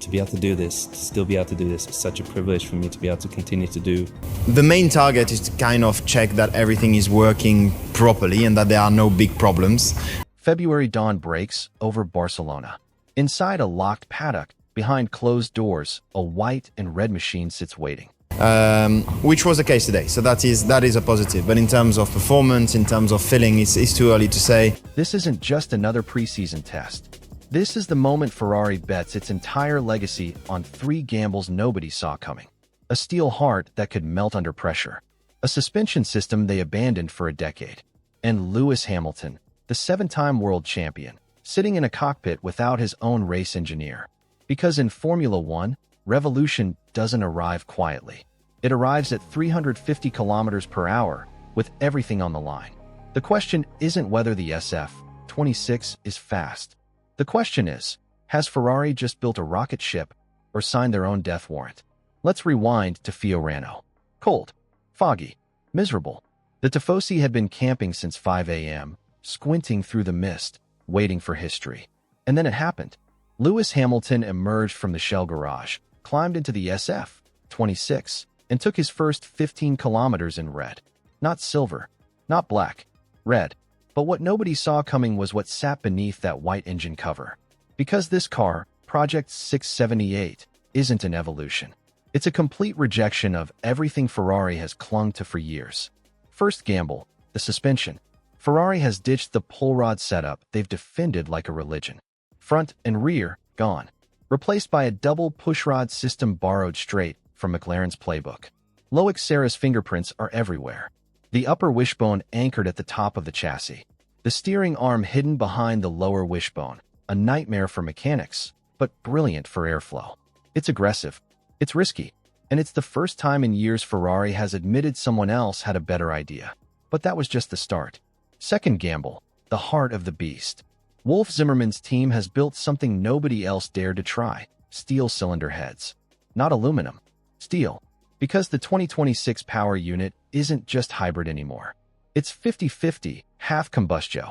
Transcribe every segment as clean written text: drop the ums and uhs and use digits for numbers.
To be able to do this, to still be able to do this, is such a privilege for me to be able to continue to do. The main target is to kind of check that everything is working properly and that there are no big problems. February dawn breaks over Barcelona. Inside a locked paddock, behind closed doors, a white and red machine sits waiting. Which was the case today, so that is a positive. But in terms of performance, in terms of feeling, it's too early to say. This isn't just another preseason test. This is the moment Ferrari bets its entire legacy on 3 gambles nobody saw coming. A steel heart that could melt under pressure. A suspension system they abandoned for a decade. And Lewis Hamilton, the 7-time world champion, sitting in a cockpit without his own race engineer. Because in Formula One, revolution doesn't arrive quietly. It arrives at 350 kilometers per hour, with everything on the line. The question isn't whether the SF-26 is fast. The question is, has Ferrari just built a rocket ship or signed their own death warrant? Let's rewind to Fiorano. Cold, foggy, miserable. The Tifosi had been camping since 5 a.m., squinting through the mist, waiting for history. And then it happened. Lewis Hamilton emerged from the shell garage, climbed into the SF-26, and took his first 15 kilometers in red. Not silver, not black, red. But what nobody saw coming was what sat beneath that white engine cover. Because this car, Project 678, isn't an evolution. It's a complete rejection of everything Ferrari has clung to for years. First gamble, the suspension. Ferrari has ditched the pull rod setup they've defended like a religion. Front and rear, gone. Replaced by a double pushrod system borrowed straight from McLaren's playbook. Loïc Serra's fingerprints are everywhere. The upper wishbone anchored at the top of the chassis. The steering arm hidden behind the lower wishbone. A nightmare for mechanics, but brilliant for airflow. It's aggressive. It's risky. And it's the first time in years Ferrari has admitted someone else had a better idea. But that was just the start. Second gamble, the heart of the beast. Wolf Zimmermann's team has built something nobody else dared to try. Steel cylinder heads. Not aluminum. Steel. Because the 2026 power unit isn't just hybrid anymore. It's 50-50, half combustion,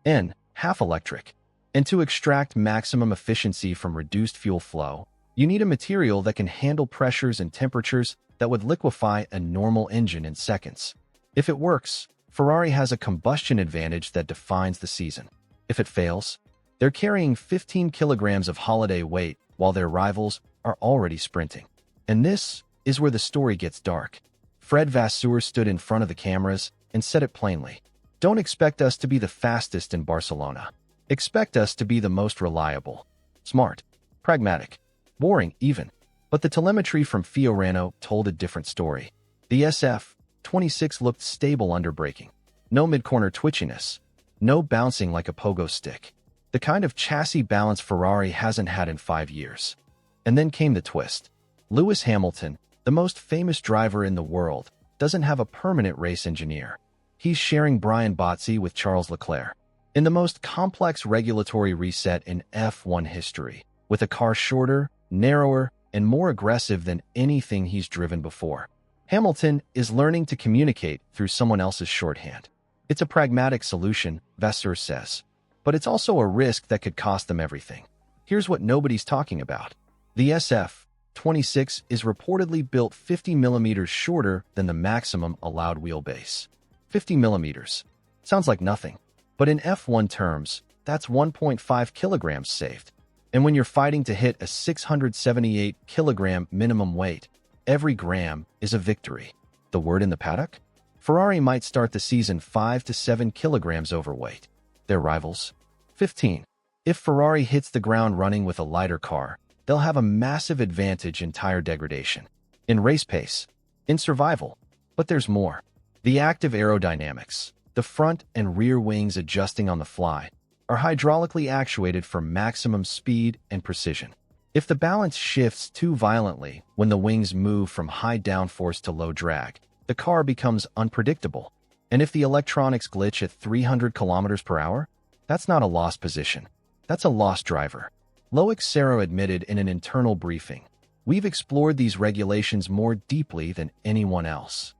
and half electric. And to extract maximum efficiency from reduced fuel flow, you need a material that can handle pressures and temperatures that would liquefy a normal engine in seconds. If it works, Ferrari has a combustion advantage that defines the season. If it fails, they're carrying 15 kilograms of holiday weight while their rivals are already sprinting. And this is where the story gets dark. Fred Vasseur stood in front of the cameras and said it plainly. Don't expect us to be the fastest in Barcelona. Expect us to be the most reliable, smart, pragmatic, boring even. But the telemetry from Fiorano told a different story. The SF-26 looked stable under braking. No mid-corner twitchiness. No bouncing like a pogo stick. The kind of chassis balance Ferrari hasn't had in 5 years. And then came the twist. Lewis Hamilton, the most famous driver in the world, doesn't have a permanent race engineer. He's sharing Brian Botzi with Charles Leclerc. In the most complex regulatory reset in F1 history, with a car shorter, narrower, and more aggressive than anything he's driven before. Hamilton is learning to communicate through someone else's shorthand. It's a pragmatic solution, Vasseur says. But it's also a risk that could cost them everything. Here's what nobody's talking about. The SF-26 is reportedly built 50 millimeters shorter than the maximum allowed wheelbase. 50 millimeters. Sounds like nothing. But in F1 terms, that's 1.5 kilograms saved. And when you're fighting to hit a 678 kilogram minimum weight, every gram is a victory. The word in the paddock? Ferrari might start the season 5 to 7 kilograms overweight. Their rivals? 15. If Ferrari hits the ground running with a lighter car, they'll have a massive advantage in tire degradation, in race pace, in survival. But there's more. The active aerodynamics, the front and rear wings adjusting on the fly, are hydraulically actuated for maximum speed and precision. If the balance shifts too violently when the wings move from high downforce to low drag, the car becomes unpredictable. And if the electronics glitch at 300 kilometers per hour, that's not a lost position. That's a lost driver. Loïc Serra admitted in an internal briefing, "We've explored these regulations more deeply than anyone else."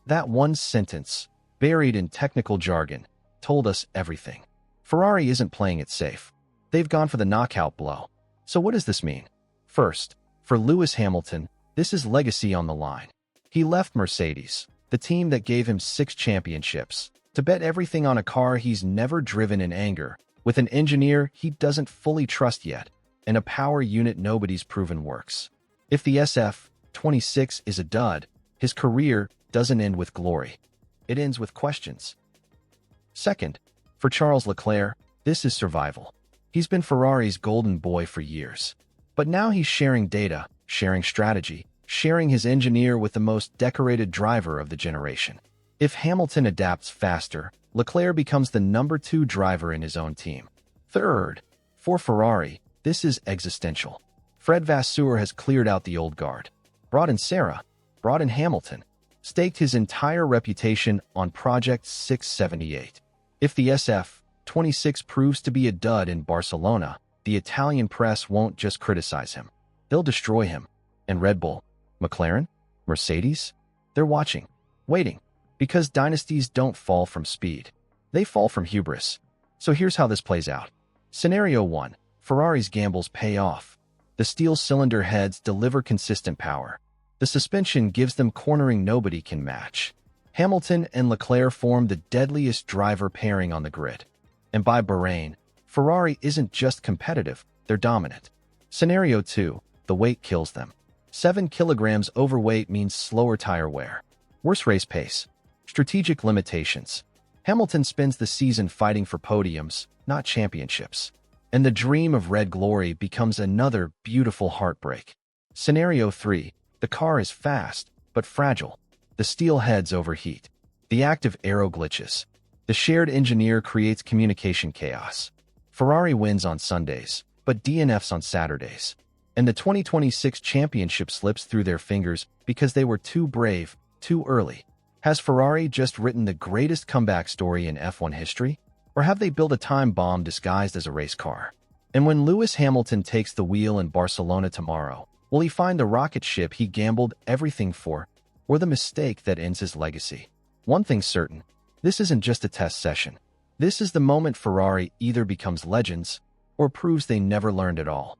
That one sentence, buried in technical jargon, told us everything. Ferrari isn't playing it safe. They've gone for the knockout blow. So what does this mean? First, for Lewis Hamilton, this is legacy on the line. He left Mercedes, the team that gave him 6 championships, to bet everything on a car he's never driven in anger, with an engineer he doesn't fully trust yet, and a power unit nobody's proven works. If the SF-26 is a dud, his career doesn't end with glory. It ends with questions. Second, for Charles Leclerc, this is survival. He's been Ferrari's golden boy for years. But now he's sharing data, sharing strategy, sharing his engineer with the most decorated driver of the generation. If Hamilton adapts faster, Leclerc becomes the number 2 driver in his own team. Third, for Ferrari, this is existential. Fred Vasseur has cleared out the old guard. Brought in Serra, brought in Hamilton, staked his entire reputation on Project 678. If the SF-26 proves to be a dud in Barcelona, the Italian press won't just criticize him. They'll destroy him. And Red Bull, McLaren, Mercedes, they're watching, waiting, because dynasties don't fall from speed. They fall from hubris. So here's how this plays out. Scenario 1. Ferrari's gambles pay off. The steel cylinder heads deliver consistent power. The suspension gives them cornering nobody can match. Hamilton and Leclerc form the deadliest driver pairing on the grid. And by Bahrain, Ferrari isn't just competitive, they're dominant. Scenario 2. The weight kills them. 7 kilograms overweight means slower tire wear, worse race pace, strategic limitations. Hamilton spends the season fighting for podiums, not championships. And the dream of red glory becomes another beautiful heartbreak. Scenario 3. The car is fast, but fragile. The steel heads overheat. The active aero glitches. The shared engineer creates communication chaos. Ferrari wins on Sundays, but DNFs on Saturdays. And the 2026 championship slips through their fingers because they were too brave, too early. Has Ferrari just written the greatest comeback story in F1 history? Or have they built a time bomb disguised as a race car? And when Lewis Hamilton takes the wheel in Barcelona tomorrow, will he find the rocket ship he gambled everything for, or the mistake that ends his legacy? One thing's certain, this isn't just a test session. This is the moment Ferrari either becomes legends or proves they never learned at all.